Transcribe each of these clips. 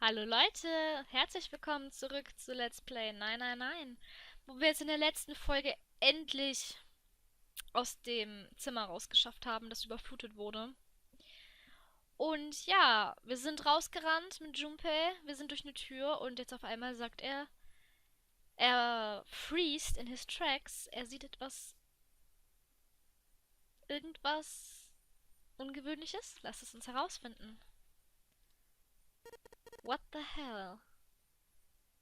Hallo Leute, herzlich willkommen zurück zu Let's Play Nein, nein, nein, wo wir jetzt in der letzten Folge endlich aus dem Zimmer rausgeschafft haben, das überflutet wurde. Und ja, wir sind rausgerannt mit Junpei, wir sind durch eine Tür und jetzt auf einmal sagt er freezed in his tracks, er sieht irgendwas Ungewöhnliches. Lass es uns herausfinden. What the hell?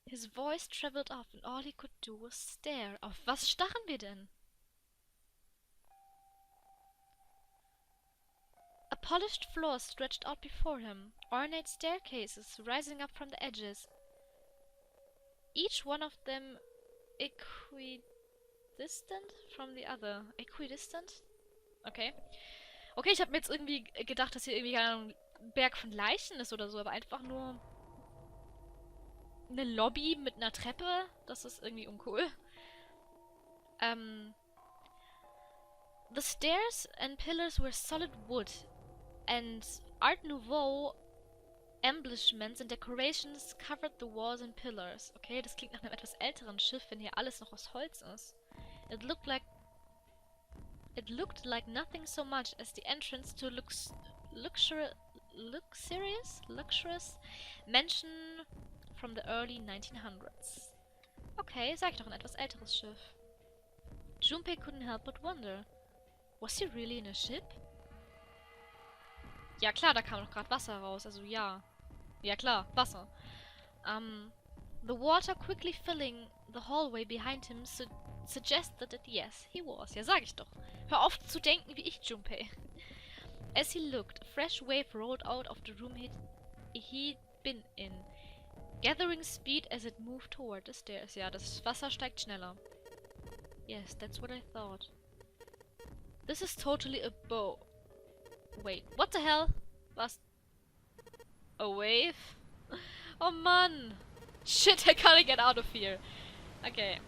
His voice traveled off and all he could do was stare. Auf was starren wir denn? A polished floor stretched out before him, ornate staircases rising up from the edges, each one of them equidistant from the other. Equidistant? Okay. Okay, ich habe mir jetzt irgendwie gedacht, dass hier irgendwie keine Ahnung, ein Berg von Leichen ist oder so, aber einfach nur eine Lobby mit einer Treppe. Das ist irgendwie uncool. The stairs and pillars were solid wood, and Art Nouveau embellishments and decorations covered the walls and pillars. Okay, das klingt nach einem etwas älteren Schiff, wenn hier alles noch aus Holz ist. It looked like nothing so much as the entrance to a luxurious mansion from the early 1900s. Okay, sag ich doch, ein etwas älteres Schiff. Junpei couldn't help but wonder. Was he really in a ship? Ja klar, da kam doch gerade Wasser raus, also ja. Ja klar, Wasser. The water quickly filling the hallway behind him suggested that yes, he was. Ja, sag ich doch. Hör auf zu denken wie ich, Junpei. As he looked, a fresh wave rolled out of the room he'd been in, gathering speed as it moved toward the stairs. Ja, das Wasser steigt schneller. Yes, that's what I thought. This is totally a bow. Wait, what the hell? Was? A wave? Oh Mann! Shit, I gotta get out of here. Okay.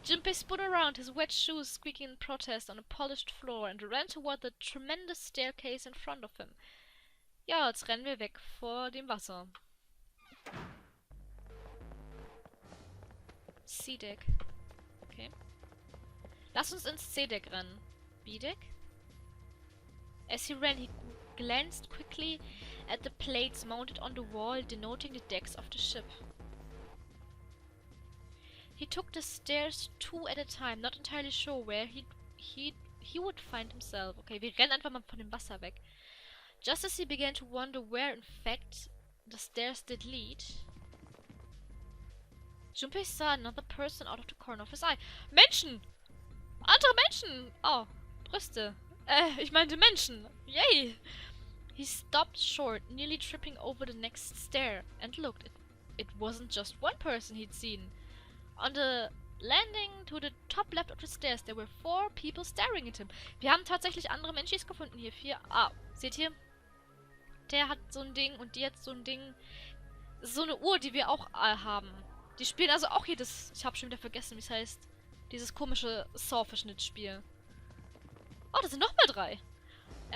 Junpei spun around, his wet shoes squeaking in protest on a polished floor, and ran toward the tremendous staircase in front of him. Ja, jetzt rennen wir weg vor dem Wasser. C-Deck. Okay. Lass uns ins C-Deck rennen. B-Deck? As he ran, he glanced quickly at the plates mounted on the wall denoting the decks of the ship. He took the stairs two at a time, not entirely sure where he would find himself. Okay, wir rennen einfach mal von dem Wasser weg. Just as he began to wonder where, in fact, the stairs did lead, Junpei saw another person out of the corner of his eye. Menschen! Andere Menschen! Oh, Brüste. Ich meinte Menschen. Yay! He stopped short, nearly tripping over the next stair, and looked. It wasn't just one person he'd seen. On the landing to the top left of the stairs, there were 4 people staring at him. Wir haben tatsächlich andere Menschis gefunden hier. 4. Ah, seht ihr? Der hat so ein Ding und die hat so ein Ding. So eine Uhr, die wir auch haben. Die spielen also auch hier das. Ich habe schon wieder vergessen, wie es heißt. Dieses komische Saw-Verschnittspiel. Oh, das sind nochmal 3.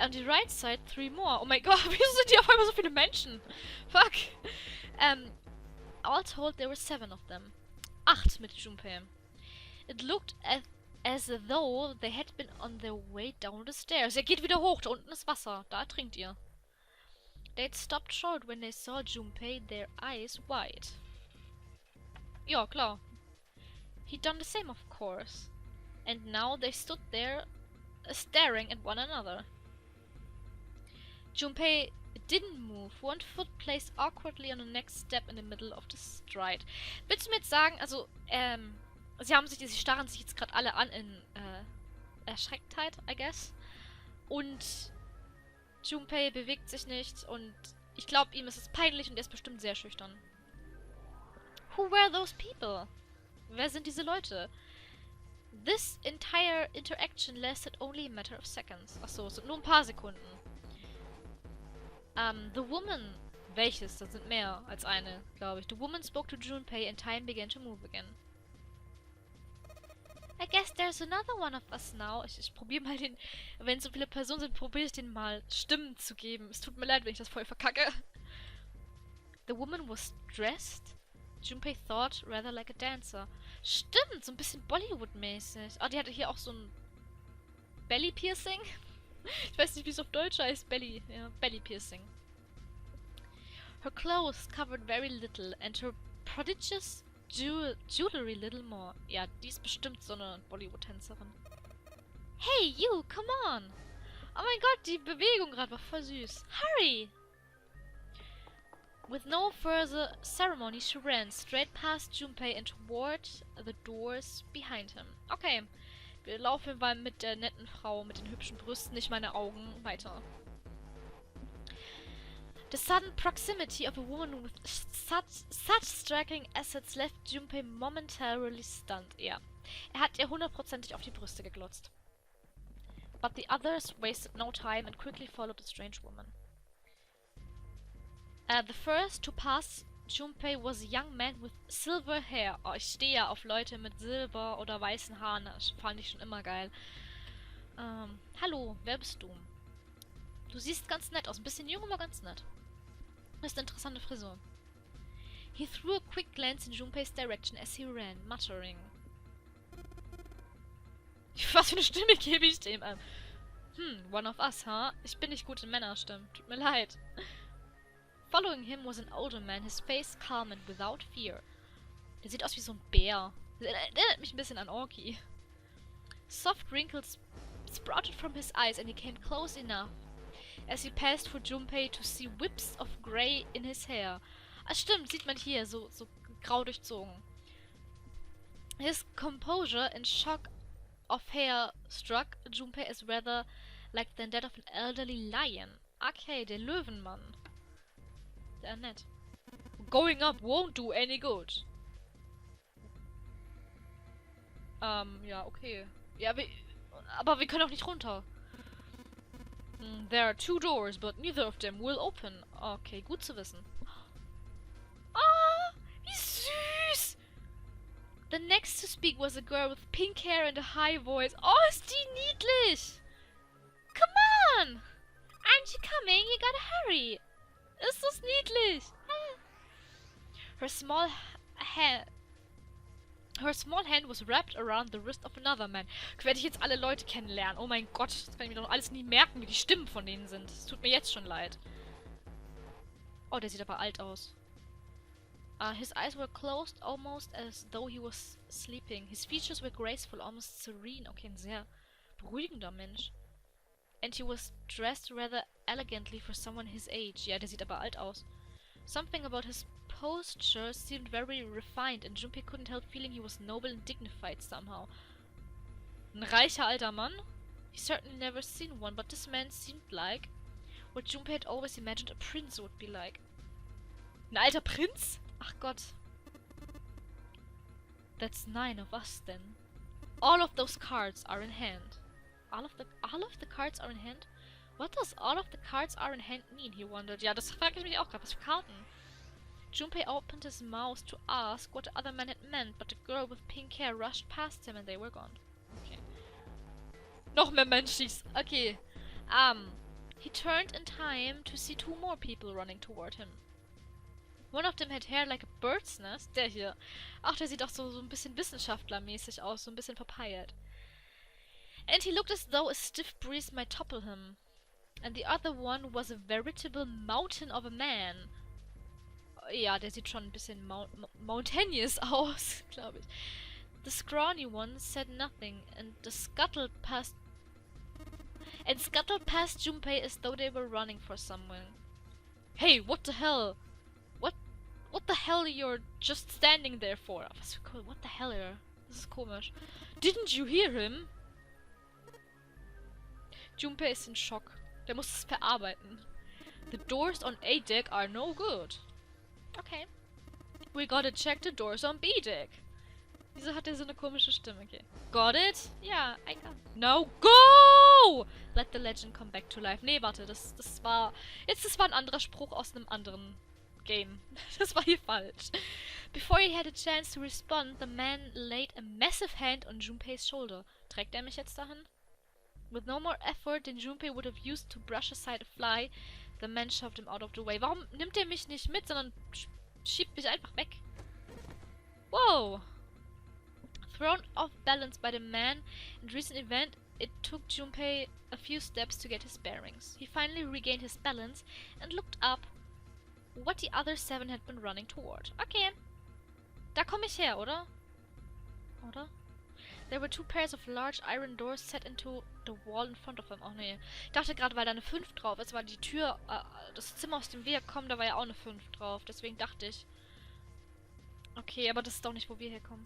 On the right side, 3 more. Oh mein Gott, wieso sind hier auf einmal so viele Menschen? Fuck. All told, there were 7 of them. 8 mit Junpei. It looked as though they had been on their way down the stairs. Er geht wieder hoch, da unten ist Wasser. Da trinkt ihr. They'd stopped short when they saw Junpei, their eyes wide. Ja, klar. He'd done the same, of course. And now they stood there, staring at one another. Junpei didn't move, one foot placed awkwardly on the next step in the middle of the stride. Willst du mir jetzt sagen, also, sie starren sich jetzt gerade alle an in, Erschrecktheit, I guess. Und Junpei bewegt sich nicht und ich glaube, ihm ist es peinlich und er ist bestimmt sehr schüchtern. Who were those people? Wer sind diese Leute? This entire interaction lasted only a matter of seconds. Achso, es sind nur ein paar Sekunden. The woman... Welches? Das sind mehr als eine, glaube ich. The woman spoke to Junpei and time began to move again. I guess there's another one of us now. Ich probiere mal den... Wenn so viele Personen sind, probiere ich den mal Stimmen zu geben. Es tut mir leid, wenn ich das voll verkacke. The woman was dressed, Junpei thought, rather like a dancer. Stimmt, so ein bisschen Bollywood-mäßig. Ah, die hatte hier auch so ein Belly-Piercing. Ich weiß nicht, wie es auf Deutsch heißt. Belly, ja, Belly-Piercing. Her clothes covered very little and her prodigious jewelry little more. Ja, die ist bestimmt so eine Bollywood-Tänzerin. Hey, you, come on! Oh mein Gott, die Bewegung gerade war voll süß. Hurry! With no further ceremony, she ran straight past Junpei and toward the doors behind him. Okay, wir laufen mal mit der netten Frau mit den hübschen Brüsten, nicht meine Augen, weiter. The sudden proximity of a woman with such striking assets left Junpei momentarily stunned. Ja, er hat ihr hundertprozentig auf die Brüste geglotzt. But the others wasted no time and quickly followed the strange woman. The first to pass Junpei was a young man with silver hair. Oh, ich stehe ja auf Leute mit Silber oder weißen Haaren. Das fand ich schon immer geil. Hallo, wer bist du? Du siehst ganz nett aus. Ein bisschen jung, aber ganz nett. Das ist eine interessante Frisur. He threw a quick glance in Junpei's direction as he ran, muttering. Was für eine Stimme gebe ich dem an? One of us, huh? Ich bin nicht gut in Männerstimmen. Tut mir leid. Following him was an older man, his face calm and without fear. Der sieht aus wie so ein Bär. Der erinnert mich ein bisschen an Orky. Soft wrinkles sprouted from his eyes and he came close enough as he passed for Junpei to see whips of grey in his hair. Ah, stimmt, sieht man hier, so grau durchzogen. His composure and shock of hair struck Junpei as rather like than that of an elderly lion. Okay, der Löwenmann. Sehr nett. Going up won't do any good. Ja, okay. Ja, aber wir können auch nicht runter. There are 2 doors, but neither of them will open. Okay, gut zu wissen. Ah, wie süß! The next to speak was a girl with pink hair and a high voice. Oh, ist die niedlich! Come on! Aren't you coming? You gotta hurry! Ist das niedlich? Her small hand was wrapped around the wrist of another man. Werde ich jetzt alle Leute kennenlernen? Oh mein Gott, das kann ich mir doch alles nie merken, wie die Stimmen von denen sind. Es tut mir jetzt schon leid. Oh, der sieht aber alt aus. His eyes were closed almost as though he was sleeping. His features were graceful, almost serene. Okay, ein sehr beruhigender Mensch. And he was dressed rather elegantly for someone his age. Ja, der sieht aber alt aus. Something about his posture seemed very refined, and Junpei couldn't help feeling he was noble and dignified somehow. Ein reicher alter Mann? He certainly never seen one, but this man seemed like what Junpei had always imagined a prince would be like. Ein alter Prinz? Ach Gott. That's 9 of us then. All of those cards are in hand. All of the cards are in hand? What does all of the cards are in hand mean, he wondered. Ja, das frage ich mich auch gerade. Was für Karten? Junpei opened his mouth to ask what the other man had meant, but the girl with pink hair rushed past him and they were gone. Okay. Noch mehr Menschis. Okay. He turned in time to see 2 more people running toward him. One of them had hair like a bird's nest. Der hier. Ach, der sieht auch so ein bisschen wissenschaftlermäßig aus. So ein bisschen verpeilt. And he looked as though a stiff breeze might topple him. And the other one was a veritable mountain of a man. Ja, der sieht schon ein bisschen mountainous aus, glaube ich. The scrawny one said nothing and scuttled past Junpei as though they were running for someone. Hey, what the hell? What the hell you're just standing there for? Was für cool. What the hell, das ist komisch. Didn't you hear him? Junpei ist in Schock. Der muss es verarbeiten. The doors on A deck are no good. Okay. We gotta check the doors on B deck. Wieso hat er so eine komische Stimme? Okay. Got it? Ja, I got it. Now go! Let the legend come back to life. Nee, warte, das war ein anderer Spruch aus einem anderen Game. Das war hier falsch. Before he had a chance to respond, the man laid a massive hand on Junpei's shoulder. Trägt er mich jetzt dahin? With no more effort than Junpei would have used to brush aside a fly, The man shoved him out of the way. Warum nimmt er mich nicht mit, sondern schiebt mich einfach weg? Whoa! Thrown off balance by the man in recent event, it took Junpei a few steps to get his bearings. He finally regained his balance and looked up what the other 7 had been running toward. Okay. Da komme ich her, oder? Oder? There were 2 pairs of large iron doors set into the wall in front of him. Oh nee. Ich dachte gerade, weil da eine 5 drauf ist, war die Tür, das Zimmer aus dem Weg kommen, da war ja auch eine 5 drauf. Deswegen dachte ich. Okay, aber das ist doch nicht, wo wir herkommen.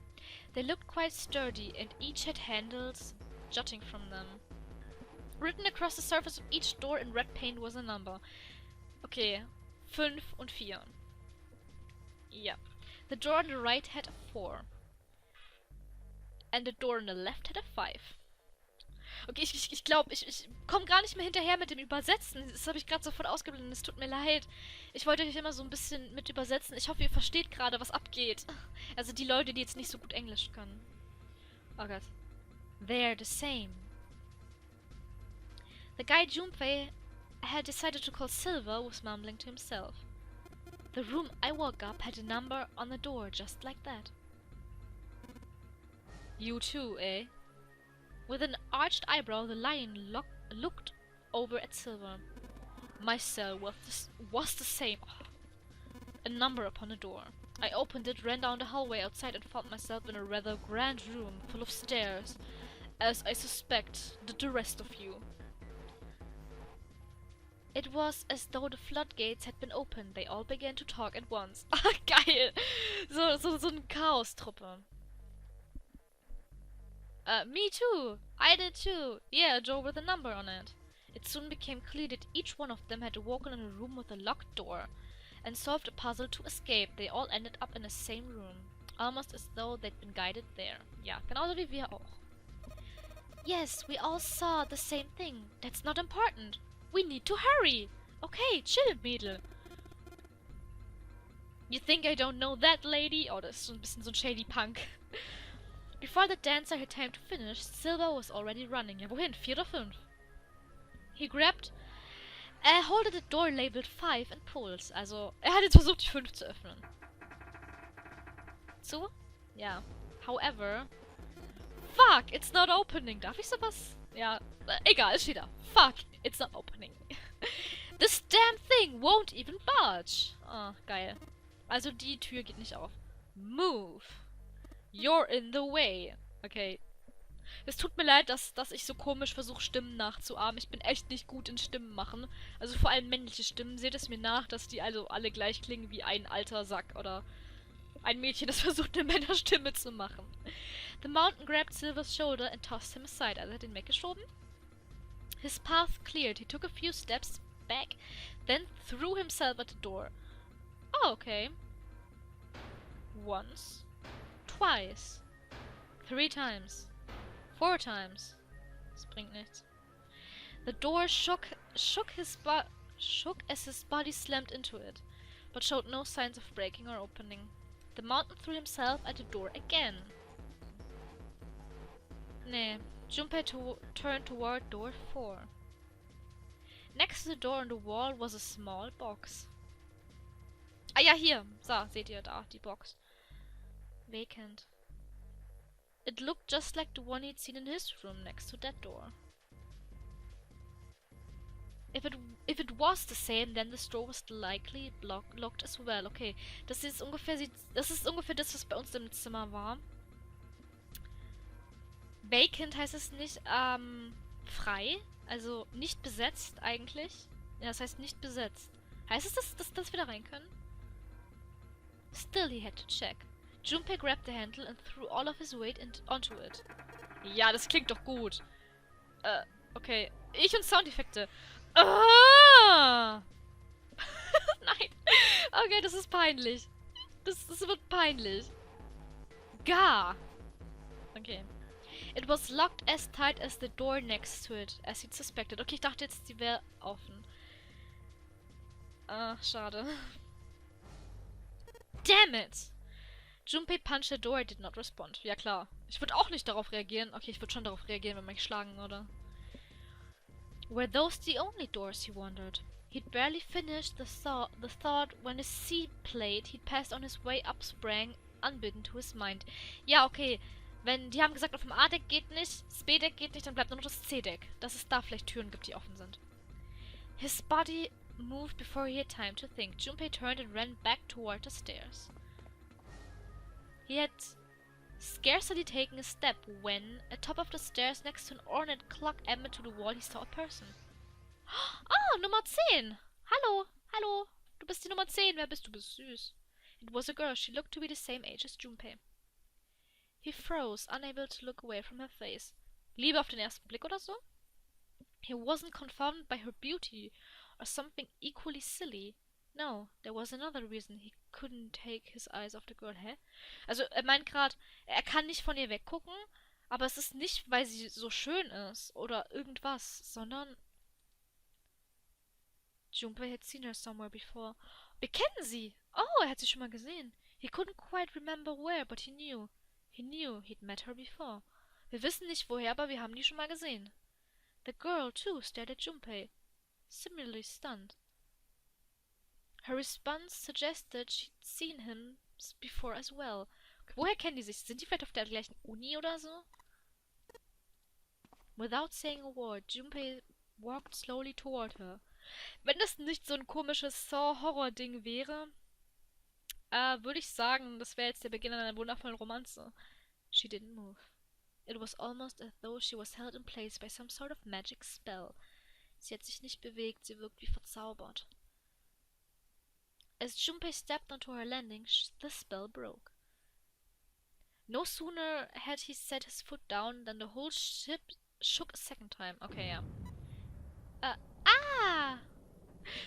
They looked quite sturdy and each had handles jutting from them. Written across the surface of each door in red paint was a number. Okay, 5 und 4. Ja. The door on the right had a 4. And the door on the left had a 5. Okay, ich glaube, ich komme gar nicht mehr hinterher mit dem Übersetzen. Das habe ich gerade sofort ausgeblendet. Es tut mir leid. Ich wollte euch immer so ein bisschen mit übersetzen. Ich hoffe, ihr versteht gerade, was abgeht. Also die Leute, die jetzt nicht so gut Englisch können. Oh Gott. They're the same. The guy Junpei had decided to call Silver was mumbling to himself. The room I woke up had a number on the door, just like that. You too, eh? With an arched eyebrow, the lion looked over at Silver. My cell was the same. A number upon the door. I opened it, ran down the hallway outside, and found myself in a rather grand room full of stairs, as I suspect did the rest of you. It was as though the floodgates had been opened. They all began to talk at once. Ah, geil! So eine Chaos-Truppe. Me too! I did too! Yeah, a door with a number on it. It soon became clear that each one of them had awoken in a room with a locked door and solved a puzzle to escape. They all ended up in the same room, almost as though they'd been guided there. Ja, genauso wie wir auch. Yes, we all saw the same thing. That's not important. We need to hurry. Okay, chill, Mädel. You think I don't know that, lady? Oh, das ist so ein bisschen so ein shady Punk. Before the dancer had time to finish, Silver was already running. Ja, wohin? 4 oder 5? He grabbed, holded the door labeled 5 and pulled. Also, hat jetzt versucht, die 5 zu öffnen. Zu? Ja. However... Fuck, it's not opening. Darf ich sowas? Ja, egal, es steht da. Fuck, it's not opening. This damn thing won't even budge. Ah, geil. Also die Tür geht nicht auf. Move. You're in the way. Okay. Es tut mir leid, dass ich so komisch versuche, Stimmen nachzuahmen. Ich bin echt nicht gut in Stimmen machen. Also vor allem männliche Stimmen. Seht es mir nach, dass die also alle gleich klingen wie ein alter Sack oder ein Mädchen, das versucht, eine Männerstimme zu machen. The mountain grabbed Silver's shoulder and tossed him aside. Also hat ihn weggeschoben. His path cleared. He took a few steps back, then threw himself at the door. Oh, okay. Once. Twice. 3 times. 4 times. Das bringt nichts. The door shook as his body slammed into it, but showed no signs of breaking or opening. The mountain threw himself at the door again. Nee. Junpei turned toward door 4. Next to the door on the wall was a small box. Ah ja, hier. So, seht ihr da, die Box. Vacant. It looked just like the one he'd seen in his room next to that door. If it was the same, then the door was likely locked as well. Okay, das ist ungefähr das, was bei uns im Zimmer war. Vacant heißt es nicht, frei, also nicht besetzt eigentlich. Ja, das heißt nicht besetzt. Heißt es, dass wir da rein können? Still, he had to check. Junpei grabbed the handle and threw all of his weight onto it. Ja, das klingt doch gut. Okay. Ich und Soundeffekte. Ah! Nein. Okay, das ist peinlich. Das wird peinlich. Gar. Okay. It was locked as tight as the door next to it, as he'd suspected. Okay, ich dachte jetzt, die wäre offen. Ah, schade. Damn it! Junpei punched the door, did not respond. Ja klar. Ich würde auch nicht darauf reagieren. Okay, ich würde schon darauf reagieren, wenn man mich schlagen würde. Were those the only doors, he wondered. He'd barely finished the thought when a C-Plate he'd passed on his way up sprang, unbidden to his mind. Ja, okay. Wenn die haben gesagt, auf dem A-Deck geht nicht, das B-Deck geht nicht, dann bleibt nur noch das C-Deck. Dass es da vielleicht Türen gibt, die offen sind. His body moved before he had time to think. Junpei turned and ran back toward the stairs. He had scarcely taken a step when, atop of the stairs next to an ornate clock embedded to the wall, he saw a person. Ah, Nummer 10! Hallo, hallo. Du bist die Nummer 10. Wer bist du? Bist süß. It was a girl. She looked to be the same age as Junpei. He froze, unable to look away from her face. Liebe auf den ersten Blick oder so? He wasn't confounded by her beauty or something equally silly. No, there was another reason he couldn't take his eyes off the girl. Hä? Also, er meint gerade, er kann nicht von ihr weggucken, aber es ist nicht, weil sie so schön ist oder irgendwas, sondern Junpei had seen her somewhere before. Wir kennen sie! Oh, er hat sie schon mal gesehen. He couldn't quite remember where, but he knew. He knew he'd met her before. Wir wissen nicht woher, aber wir haben die schon mal gesehen. The girl, too, stared at Junpei, similarly stunned. Her response suggested she'd seen him before as well. Woher kennen die sich? Sind die vielleicht auf der gleichen Uni oder so? Without saying a word, Junpei walked slowly toward her. Wenn das nicht so ein komisches Saw-Horror-Ding wäre, würde ich sagen, das wäre jetzt der Beginn einer wundervollen Romanze. She didn't move. It was almost as though she was held in place by some sort of magic spell. Sie hat sich nicht bewegt, sie wirkt wie verzaubert. As Junpei stepped onto her landing, the spell broke. No sooner had he set his foot down than the whole ship shook a second time. Okay, ja. Ah!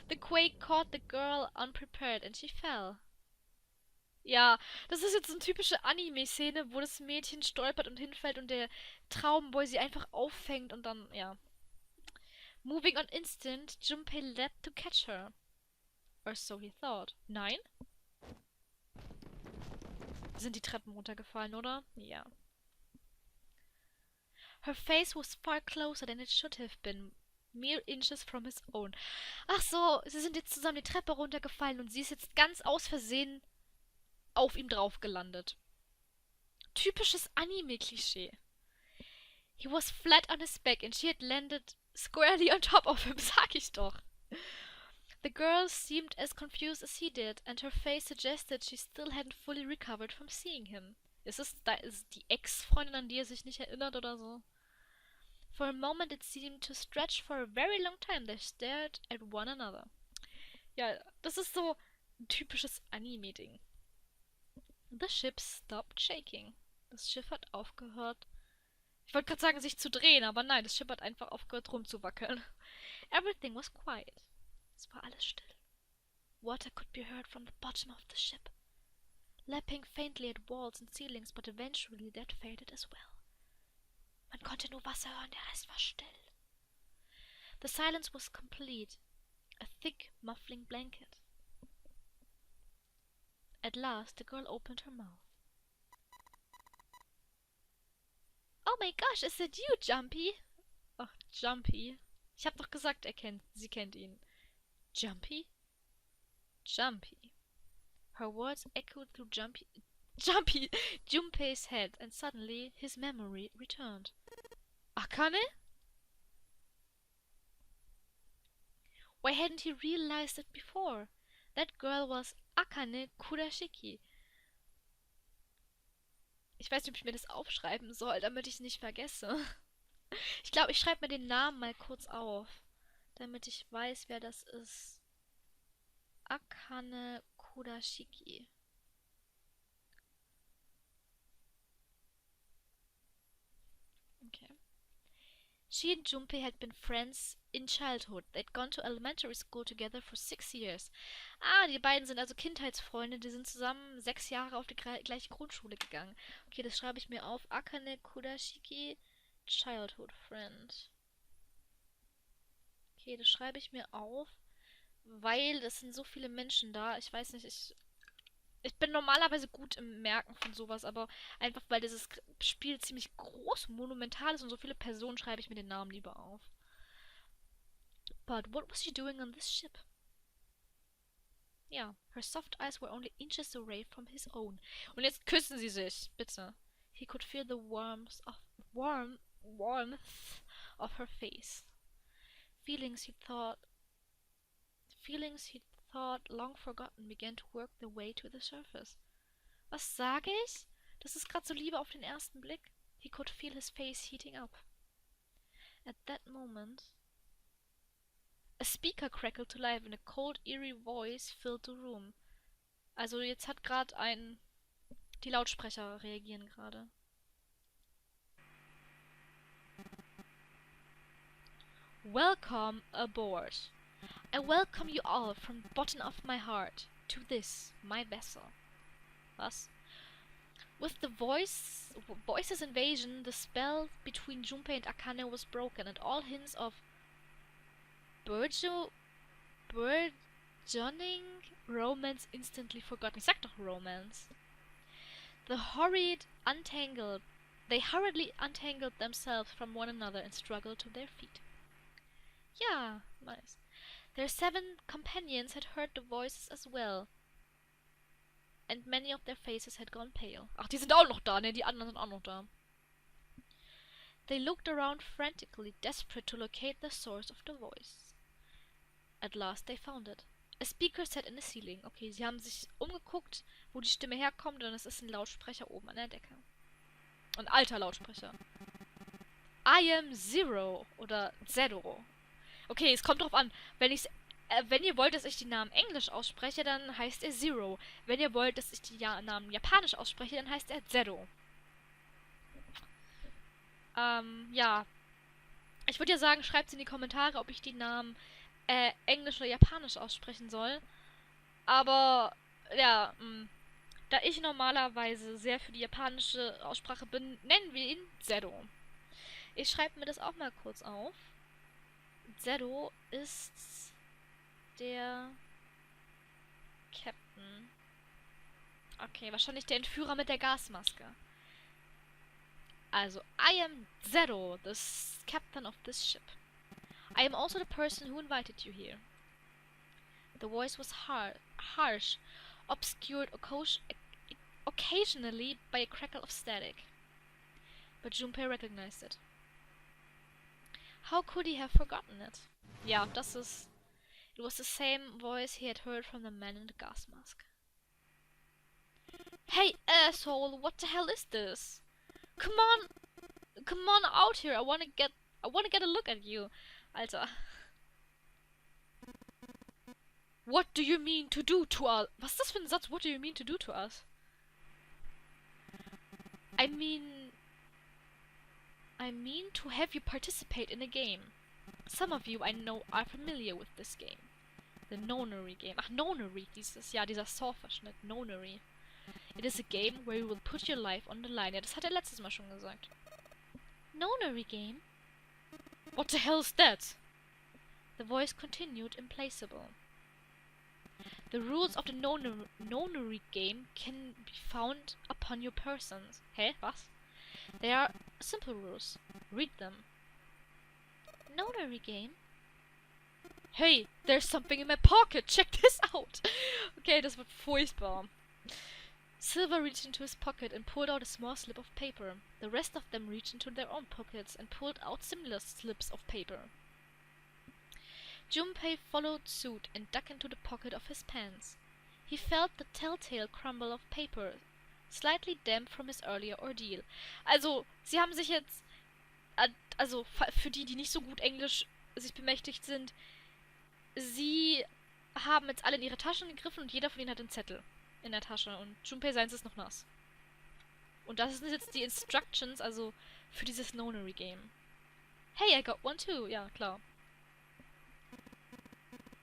The quake caught the girl unprepared and she fell. Ja, das ist jetzt so eine typische Anime-Szene, wo das Mädchen stolpert und hinfällt und der Traumboy sie einfach auffängt und dann, ja. Moving on instant, Junpei leapt to catch her. Or so he thought. Nein? Sind die Treppen runtergefallen, oder? Ja. Her face was far closer than it should have been, mere inches from his own. Ach so, sie sind jetzt zusammen die Treppe runtergefallen und sie ist jetzt ganz aus Versehen auf ihm drauf gelandet. Typisches Anime-Klischee. He was flat on his back and she had landed squarely on top of him, sag ich doch. The girl seemed as confused as he did, and her face suggested she still hadn't fully recovered from seeing him. Ist die Ex-Freundin, an die er sich nicht erinnert oder so? For a moment it seemed to stretch for a very long time. They stared at one another. Ja, das ist so ein typisches Anime-Ding. The ship stopped shaking. Das Schiff hat aufgehört. Ich wollte gerade sagen, sich zu drehen, aber nein, das Schiff hat einfach aufgehört rumzuwackeln. Everything was quiet. Es war alles still. Water could be heard from the bottom of the ship, lapping faintly at walls and ceilings, but eventually that faded as well. Man konnte nur Wasser hören, der Rest war still. The silence was complete, a thick, muffling blanket. At last, the girl opened her mouth. Oh my gosh, is it you, Jumpy? Ach, Jumpy. Ich hab doch gesagt, sie kennt ihn. Jumpy? Jumpy. Her words echoed through Junpei's head, and suddenly his memory returned. Akane? Why hadn't he realized it before? That girl was Akane Kurashiki. Ich weiß nicht, ob ich mir das aufschreiben soll, damit ich es nicht vergesse. Ich glaube, ich schreibe mir den Namen mal kurz auf, damit ich weiß, wer das ist. Akane Kurashiki. Okay. She and Junpei had been friends in childhood. They'd gone to elementary school together for 6 years. Ah, die beiden sind also Kindheitsfreunde. Die sind zusammen 6 Jahre auf die gleiche Grundschule gegangen. Okay, das schreibe ich mir auf. Akane Kurashiki, Childhood Friend. Okay, das schreibe ich mir auf, weil es sind so viele Menschen da. Ich weiß nicht, ich bin normalerweise gut im Merken von sowas, aber einfach weil dieses Spiel ziemlich groß, monumental ist und so viele Personen, schreibe ich mir den Namen lieber auf. But what was she doing on this ship? Ja, her soft eyes were only inches away from his own. Und jetzt küssen sie sich, bitte. He could feel the warmth of her face. Feelings he'd thought long forgotten began to work their way to the surface. Was sage ich? Das ist gerade so Liebe auf den ersten Blick. He could feel his face heating up. At that moment, a speaker crackled to life and a cold, eerie voice filled the room. Also jetzt hat gerade die Lautsprecher reagieren gerade. Welcome aboard. I welcome you all from the bottom of my heart to this, my vessel. Was? With the voices invasion, the spell between Junpei and Akane was broken, and all hints of burgeoning romance instantly forgotten. Ich sag doch Romance. They hurriedly untangled themselves from one another and struggled to their feet. Ja, nice. Their 7 companions had heard the voices as well, and many of their faces had gone pale. Ach, die sind auch noch da, ne? Die anderen sind auch noch da. They looked around frantically, desperate to locate the source of the voice. At last they found it. A speaker sat in the ceiling. Okay, sie haben sich umgeguckt, wo die Stimme herkommt, und es ist ein Lautsprecher oben an der Decke. Ein alter Lautsprecher. I am Zero oder Zero. Okay, es kommt drauf an. Wenn ihr wollt, dass ich die Namen Englisch ausspreche, dann heißt er Zero. Wenn ihr wollt, dass ich die Namen Japanisch ausspreche, dann heißt er Zero. Ja. Ich würde ja sagen, schreibt in die Kommentare, ob ich die Namen Englisch oder Japanisch aussprechen soll. Aber, ja, da ich normalerweise sehr für die japanische Aussprache bin, nennen wir ihn Zero. Ich schreibe mir das auch mal kurz auf. Zero ist der Captain. Okay, wahrscheinlich der Entführer mit der Gasmaske. Also, I am Zero, the captain of this ship. I am also the person who invited you here. The voice was harsh, obscured occasionally by a crackle of static. But Junpei recognized it. How could he have forgotten it? Ja, das ist... It was the same voice he had heard from the man in the gas mask. Hey, asshole, what the hell is this? Come on out here, I wanna get a look at you. Alter. What do you mean to do to us? Was ist das für ein Satz? What do you mean to do to us? I mean to have you participate in a game. Some of you I know are familiar with this game. The Nonary game. Ach, Nonary, dieser Saw-Verschnitt. Nonary. It is a game where you will put your life on the line. Ja, das hat er letztes Mal schon gesagt. Nonary game? What the hell is that? The voice continued, implacable. The rules of the Nonary game can be found upon your persons. Hä? Was? They are simple rules. Read them. Nonary game? Hey, there's something in my pocket. Check this out. Okay, das wird furchtbar. Silver reached into his pocket and pulled out a small slip of paper. The rest of them reached into their own pockets and pulled out similar slips of paper. Junpei followed suit and dug into the pocket of his pants. He felt the telltale crumble of paper, slightly damp from his earlier ordeal. Also, sie haben sich jetzt... Also, für die nicht so gut Englisch sich bemächtigt sind, sie haben jetzt alle in ihre Taschen gegriffen und jeder von ihnen hat einen Zettel in der Tasche. Und Junpei seins ist noch nass. Und das sind jetzt die Instructions, also für dieses Nonary Game. Hey, I got one too. Ja, klar.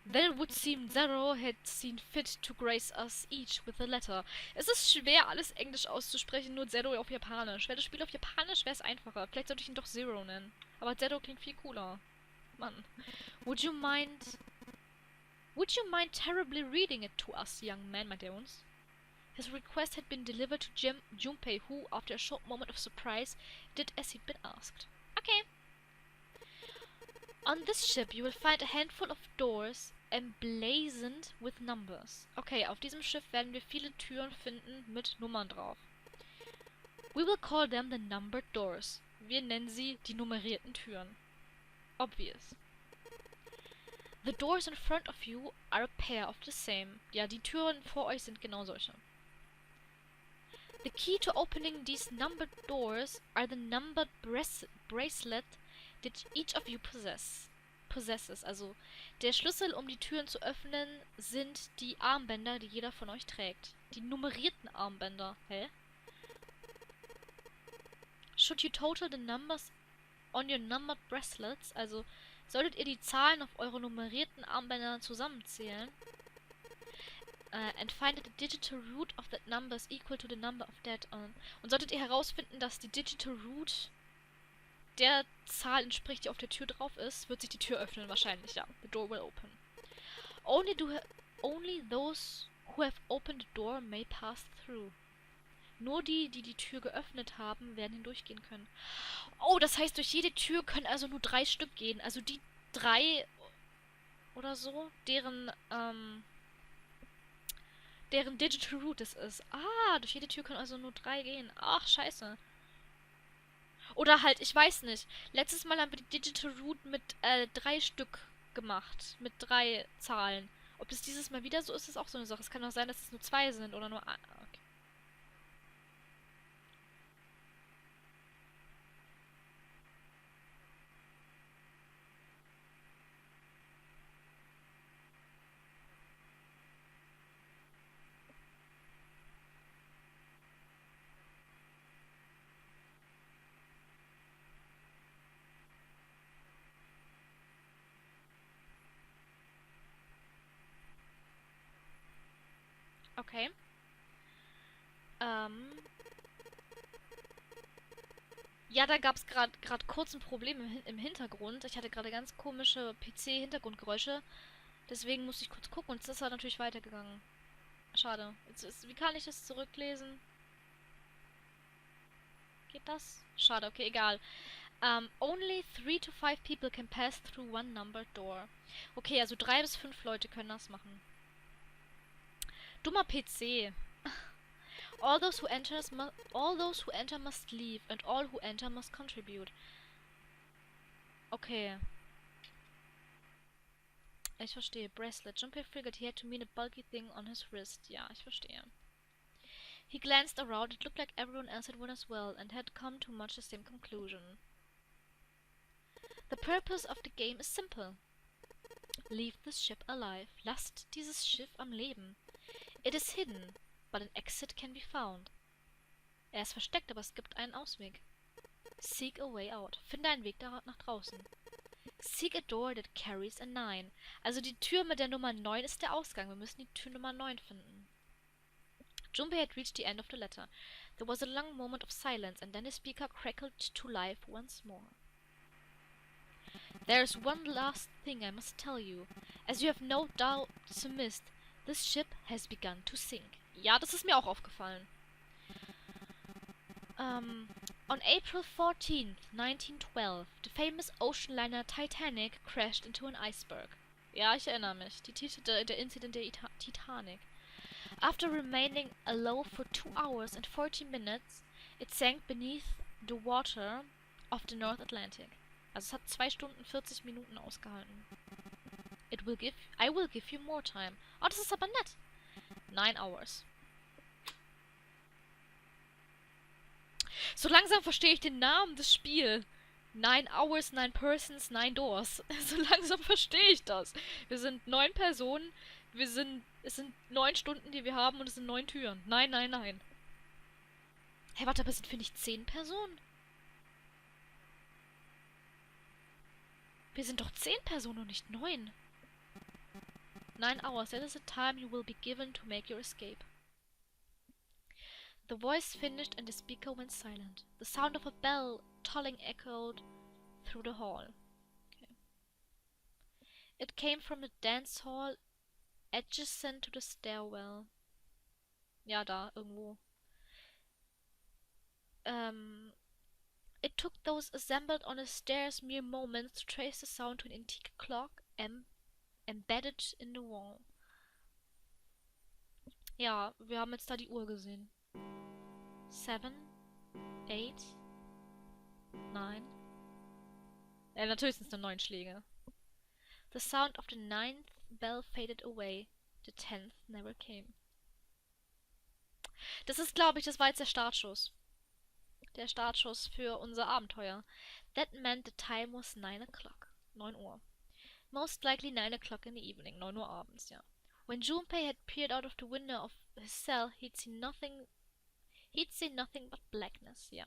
Then it would seem Zero had seen fit to grace us each with a letter. Es ist schwer, alles Englisch auszusprechen, nur Zero auf Japanisch. Wäre das Spiel auf Japanisch, wäre es einfacher. Vielleicht sollte ich ihn doch Zero nennen. Aber Zero klingt viel cooler. Mann. Would you mind terribly reading it to us, young man, meint er uns? His request had been delivered to Junpei, who, after a short moment of surprise, did as he'd been asked. Okay. On this ship you will find a handful of doors emblazoned with numbers. Okay, auf diesem Schiff werden wir viele Türen finden mit Nummern drauf. We will call them the numbered doors. Wir nennen sie die nummerierten Türen. Obvious. The doors in front of you are a pair of the same. Ja, die Türen vor euch sind genau solche. The key to opening these numbered doors are the numbered bracelet that each of you possesses. Also, der Schlüssel, um die Türen zu öffnen, sind die Armbänder, die jeder von euch trägt. Die nummerierten Armbänder. Hä? Should you total the numbers on your numbered bracelets, also solltet ihr die Zahlen auf eure nummerierten Armbänder zusammenzählen, and find that the digital root of that number is equal to the number of that, und solltet ihr herausfinden, dass die digital root der Zahl entspricht, die auf der Tür drauf ist, wird sich die Tür öffnen, wahrscheinlich, ja. The door will open. Only those who have opened the door may pass through. Nur die, die die Tür geöffnet haben, werden hindurchgehen können. Oh, das heißt, durch jede Tür können also nur 3 Stück gehen. Also die 3 oder so, deren Digital Root es ist. Ah, durch jede Tür können also nur 3 gehen. Ach, scheiße. Oder halt, ich weiß nicht. Letztes Mal haben wir die Digital Root mit 3 Stück gemacht. Mit 3 Zahlen. Ob das dieses Mal wieder so ist, ist auch so eine Sache. Es kann auch sein, dass es nur 2 sind oder nur... Okay. Okay. Ja, da gab es gerade kurz ein Problem im Hintergrund. Ich hatte gerade ganz komische PC-Hintergrundgeräusche. Deswegen musste ich kurz gucken und es ist halt natürlich weitergegangen. Schade. Wie kann ich das zurücklesen? Geht das? Schade, okay, egal. Only 3 to 5 people can pass through one numbered door. Okay, also 3 bis 5 Leute können das machen. Dummer PC. All those who enter must leave, and all who enter must contribute. Okay. Ich verstehe. Bracelet. Junpei figured he had to mean a bulky thing on his wrist. Ja, ich verstehe. He glanced around. It looked like everyone else had won as well, and had come to much the same conclusion. The purpose of the game is simple. Leave this ship alive. Lasst dieses Schiff am Leben. It is hidden, but an exit can be found. Er ist versteckt, aber es gibt einen Ausweg. Seek a way out. Finde einen Weg nach draußen. Seek a door that carries a 9. Also die Tür mit der Nummer 9 ist der Ausgang. Wir müssen die Tür Nummer 9 finden. Junpei had reached the end of the letter. There was a long moment of silence, and then the speaker crackled to life once more. There is one last thing I must tell you. As you have no doubt missed, this ship has begun to sink. Ja, das ist mir auch aufgefallen. On April 14th, 1912, the famous ocean liner Titanic crashed into an iceberg. Ja, ich erinnere mich. Der Incident der Titanic. After remaining alow for 2 hours and 40 minutes, it sank beneath the water of the North Atlantic. Also es hat 2 Stunden 40 Minuten ausgehalten. I will give you more time. Oh, das ist aber nett. 9 hours. So langsam verstehe ich den Namen des Spiels. 9 hours, 9 persons, 9 doors. So langsam verstehe ich das. Wir sind 9 Personen. Es sind 9 Stunden, die wir haben und es sind 9 Türen. Nein, nein, nein. Hey, warte, aber sind wir nicht 10 Personen? Wir sind doch 10 Personen und nicht 9. 9 hours, that is the time you will be given to make your escape. The voice finished and the speaker went silent. The sound of a bell tolling echoed through the hall. Okay. It came from the dance hall adjacent to the stairwell. Ja, da, irgendwo. It took those assembled on the stairs mere moments to trace the sound to an antique clock embedded in the wall. Ja, wir haben jetzt da die Uhr gesehen. 7, 8, 9. Natürlich sind es nur 9 Schläge. The sound of the 9th bell faded away. The 10th never came. Das ist, glaube ich, das war jetzt der Startschuss. Der Startschuss für unser Abenteuer. That meant the time was 9 o'clock. 9 Uhr. Most likely 9 o'clock in the evening. 9 Uhr abends, ja. When Junpei had peered out of the window of his cell, he'd seen nothing but blackness, ja.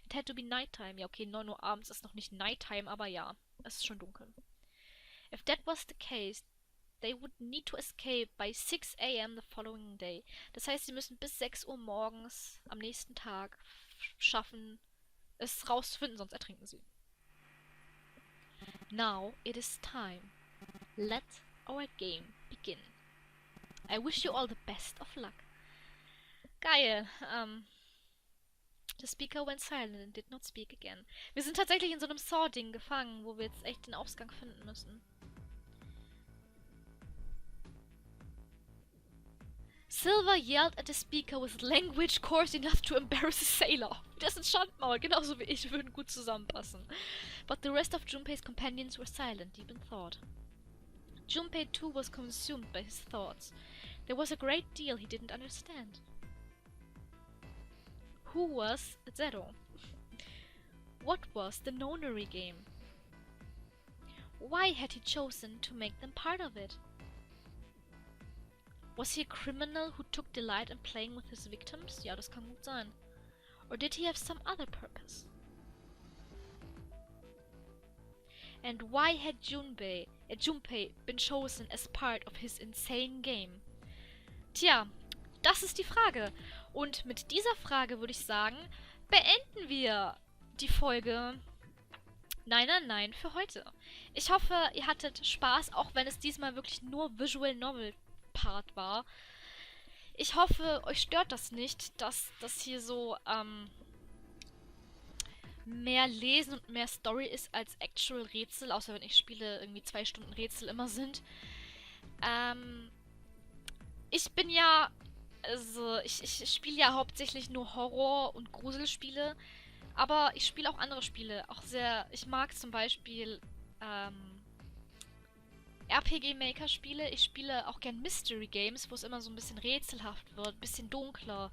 It had to be nighttime. Ja, okay, 9 Uhr abends ist noch nicht nighttime, aber ja, es ist schon dunkel. If that was the case, they would need to escape by 6 a.m. the following day. Das heißt, sie müssen bis 6 Uhr morgens am nächsten Tag schaffen, es rauszufinden, sonst ertrinken sie. Now it is time. Let our game begin. I wish you all the best of luck. Geil. The speaker went silent and did not speak again. Wir sind tatsächlich in so einem Saw-Ding gefangen, wo wir jetzt echt den Ausgang finden müssen. Silver yelled at the speaker with language coarse enough to embarrass a sailor. Dessen Schandmaul, genauso wie ich, würden gut zusammenpassen. But the rest of Junpei's companions were silent, deep in thought. Junpei too was consumed by his thoughts. There was a great deal he didn't understand. Who was Zero? What was the nonary game? Why had he chosen to make them part of it? Was he a criminal who took delight in playing with his victims? Ja, das kann gut sein. Or did he have some other purpose? And why had Junpei been chosen as part of his insane game? Tja, das ist die Frage. Und mit dieser Frage würde ich sagen, beenden wir die Folge 999 für heute. Ich hoffe, ihr hattet Spaß, auch wenn es diesmal wirklich nur Visual Novel Part war. Ich hoffe, euch stört das nicht, dass das hier so mehr Lesen und mehr Story ist als Actual Rätsel, außer wenn ich spiele, irgendwie 2 Stunden Rätsel immer sind. Ich bin ja, also ich spiele ja hauptsächlich nur Horror- und Gruselspiele, aber ich spiele auch andere Spiele, auch sehr, ich mag zum Beispiel RPG-Maker-Spiele. Ich spiele auch gern Mystery-Games, wo es immer so ein bisschen rätselhaft wird, ein bisschen dunkler.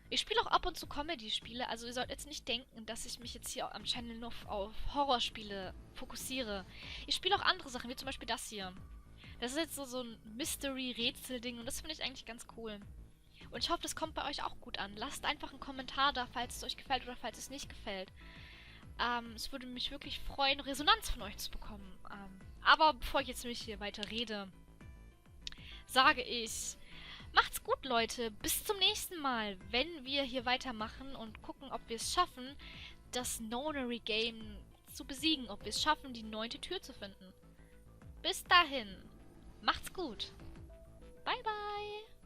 Ich spiele auch ab und zu Comedy-Spiele, also ihr sollt jetzt nicht denken, dass ich mich jetzt hier am Channel nur auf Horrorspiele fokussiere. Ich spiele auch andere Sachen, wie zum Beispiel das hier. Das ist jetzt so ein Mystery-Rätsel-Ding und das finde ich eigentlich ganz cool. Und ich hoffe, das kommt bei euch auch gut an. Lasst einfach einen Kommentar da, falls es euch gefällt oder falls es nicht gefällt. Es würde mich wirklich freuen, Resonanz von euch zu bekommen. Aber bevor ich jetzt mich hier weiter rede, sage ich, macht's gut, Leute. Bis zum nächsten Mal, wenn wir hier weitermachen und gucken, ob wir es schaffen, das Nonary Game zu besiegen. Ob wir es schaffen, die 9. Tür zu finden. Bis dahin, macht's gut. Bye, bye.